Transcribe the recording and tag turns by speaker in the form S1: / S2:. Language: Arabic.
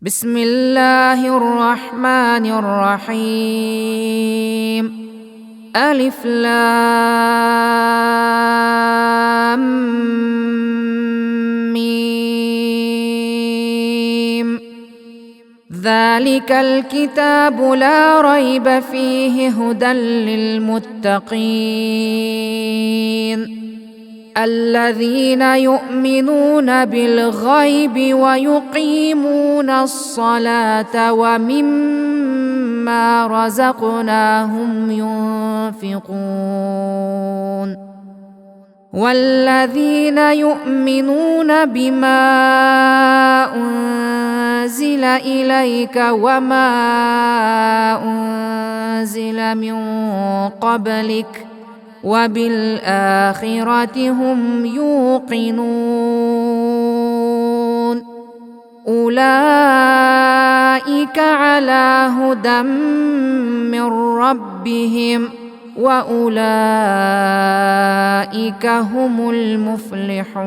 S1: بسم الله الرحمن الرحيم. ألف لام ميم. ذلك الكتاب لا ريب فيه هدى للمتقين الذين يؤمنون بالغيب ويقيمون الصلاة ومما رزقناهم ينفقون والذين يؤمنون بما أنزل إليك وما أنزل من قبلك وبالآخرة هم يوقنون أولئك على هدى من ربهم وأولئك هم المفلحون.